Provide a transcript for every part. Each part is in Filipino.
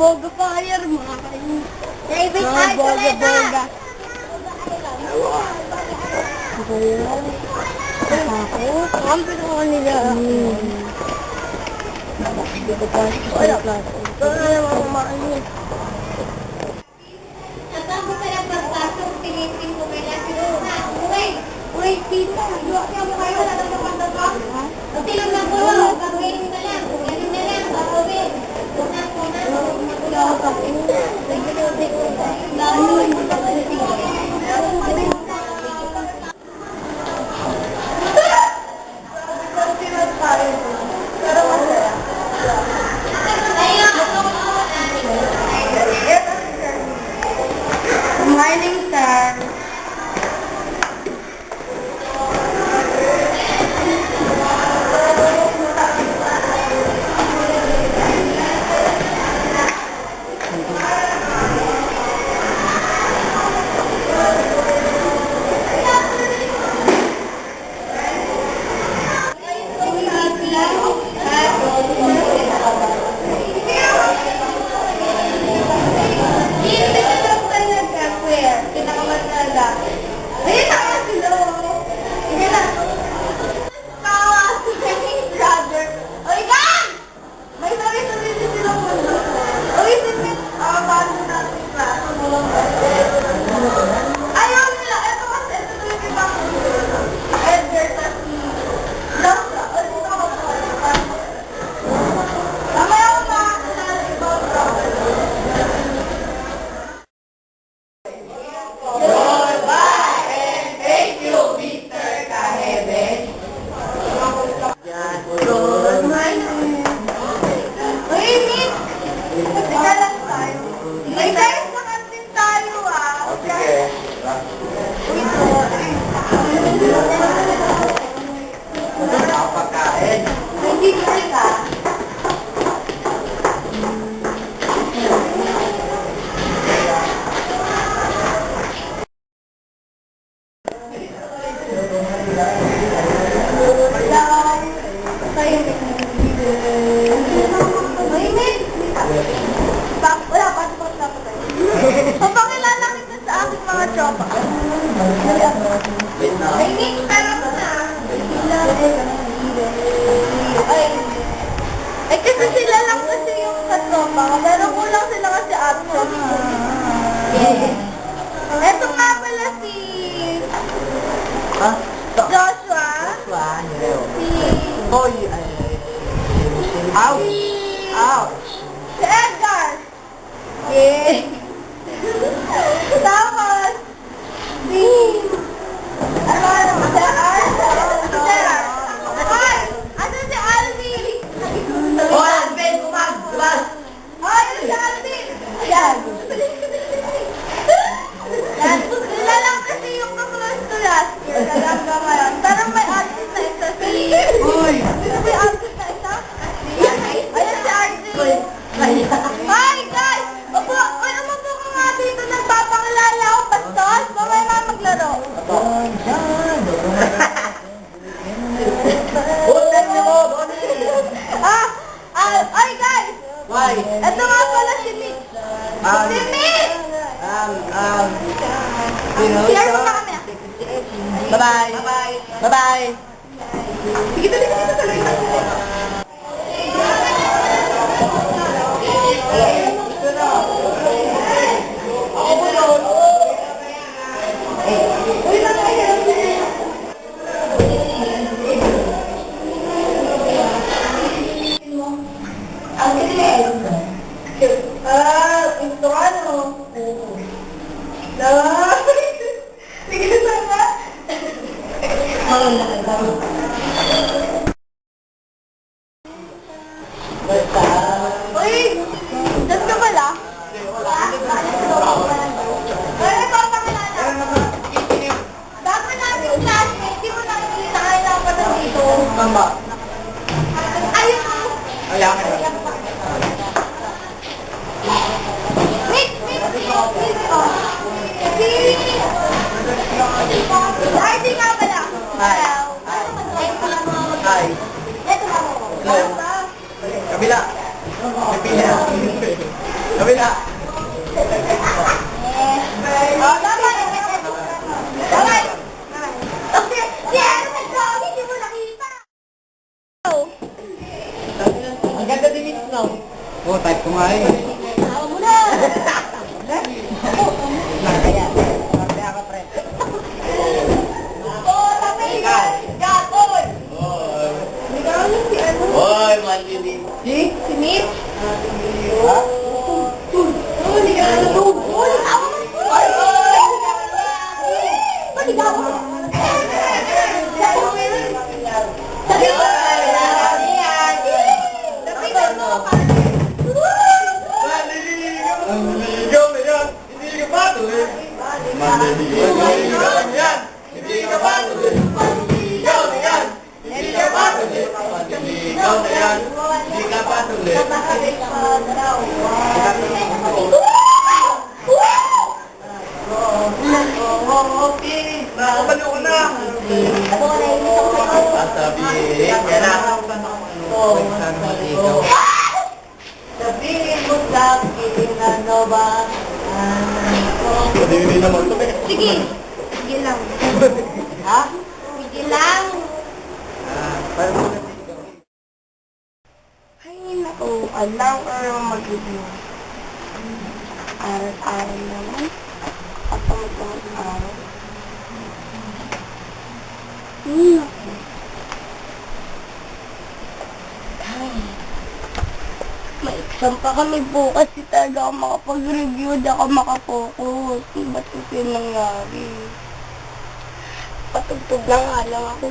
boga fire, mga kayo. David, Mga boga-boga. Ako, kampi na ako nila. Hindi ko pa sa klase. Ito na naman kumain. Nasaan ko pala pagpasok, pinipin ko kaya na. Uy, tita, luwak niya mo kayo, wala naman pagpasok. Buti lang lang po, gagawin na lang, gagawin na lang, gagawin. Una. Good morning, sir. Papakilala kita sa aking mga tropa. Ay, Nick, tara mo na. Ay, kasi sila lang kasi yung katropa. Pero kulang sila kasi ate. Eto nga pala si Joshua. Si... Ouch! Si Edgar. Tapos, si... Si Alvin! Alvin, kumagpas! Si Alvin! Yan. Sila lang kasi yung kamulas ko last year. Hanggang ngayon. Pero may artist na isa. May artist na isa? Ayan si Arjun. Hi guys! Umupo ka nga dito. Nagpapakilala ako, Bastos. Mamaya na maglaro. Ay guys! Ito nga pala si Mick. Si Mick! Share mo na kami. Bye-bye. Sige, tuloy. Ito ano? Sige na ba? Uy! Diyan ka pala? Ay, papakilala. Dapat natin yung classmate, di mo nakikita kailangan pa na dito. Ayun! Darcy nga pala. Hi. Ito na mo. Kabila. Sabi na. Oh, tama. Alright. Okay. Si Aaron nag-drawing, hindi mo nakita. Ang ganda din ito now. Oo, type ko nga eh. Tawa mo na. Kaya. Kaya ka, pre. Oh, tapi. Gatoy. Si ano? Hoy, malili. Si Mitch. Ha? Oh, hindi ka na to. Uy, awa mo. Uy, Ba't ikaw mo? Sabi mo. Lapitan mo. Maliligaw na yan. Hindi ka ba ito eh? Maliligaw na yan. Hindi ka ba ito eh? Maliligaw na yan. Hindi ka ba ito eh? Maliligaw na yan. Hindi ka ba ito eh? Okay. Nakabalo ko na. Sasabihin ka na. Sabihin mo sa akin, ano ba? Hindi naman ito eh. Sige. Sige lang. Ha? Sige lang. Parang mo natin ikaw. Ay, naku. Alam ko naman mag-review. Aral-aral naman. At tamad-tamad araw. Naku. Ay. May exam pa kami bukas. Di talaga ako makapag-review. Di ako makapokus. Ba't kasi nangyari? Patugtog na nga lang ako.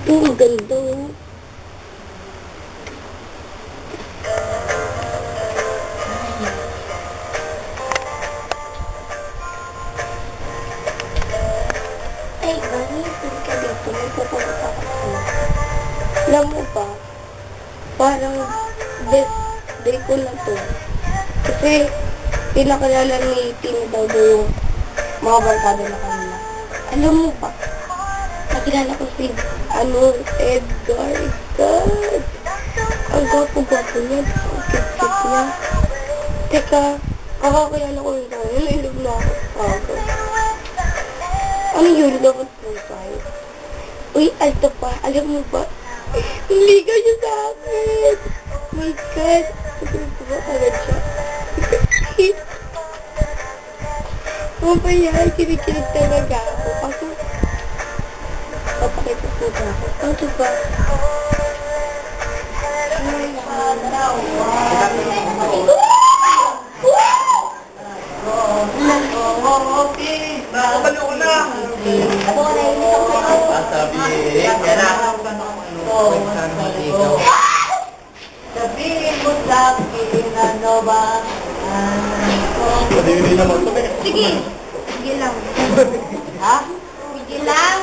Ang ganda. Oh. Ay, ganitin ka dito. May pupunta ako. Alam mo ba, parang best day ko na to. Kasi, pinakilala ni Tino daw yung mga barkada na kanila. Alam mo ba, nakilala ko si Edgar. God. Ang gwapo-gwapo niya. Ang cute-cute niya. Teka, kakakilala ko yung tayo. Nailog na ako. Agad. Ano yun? Dapat po tayo. Uy, alto pa. Alam mo ba? Ligaw niya sa akin. My God. Sabi ko ba agad siya? Mamaya, kinikilig talaga ako. Kaso, papakita po ba ako? Ano ba? Okay. Nakabalo ko na. Sasabihin ka na. Sabihin mo sa akin, ano ba? Hindi naman ito eh. Sige. Sige lang. Ha? Sige lang.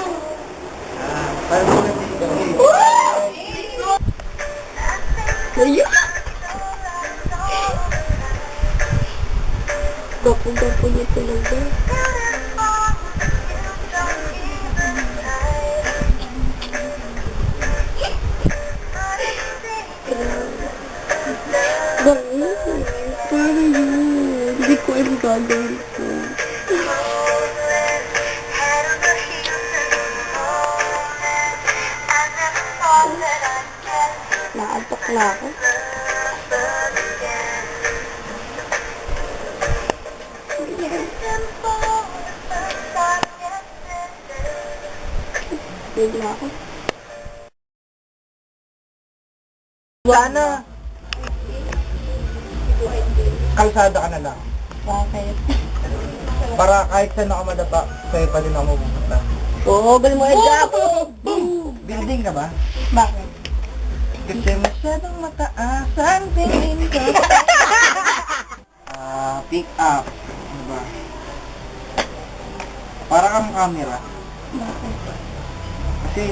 Parang mo natin ikaw eh. Ayun! Gapo-gapo niya talaga. Bakit? Paano yun? Hindi ko alam gagawin ko. Naantok na ako. Big na ako. Sana. Kalsada ka na lang. Bakit? Para kahit saan ako madapa, sa'yo pa din ako pupunta. Oo, galing mo Edgar! Building ka ba? Bakit? Kasi masyadong mataas ang tingin ko. Pick up. Ano ba? Para kang camera. Bakit? Kasi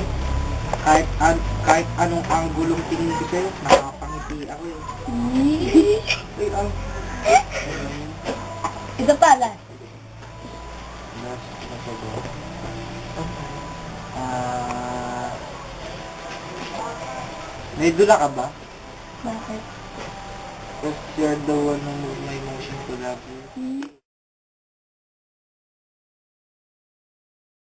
kahit anong anggulong tingin ko sa'yo, nakapangiti ako eh. Wait, Ito pala. May dula ka ba? Bakit? Because you're the one who moved my emotion to love you.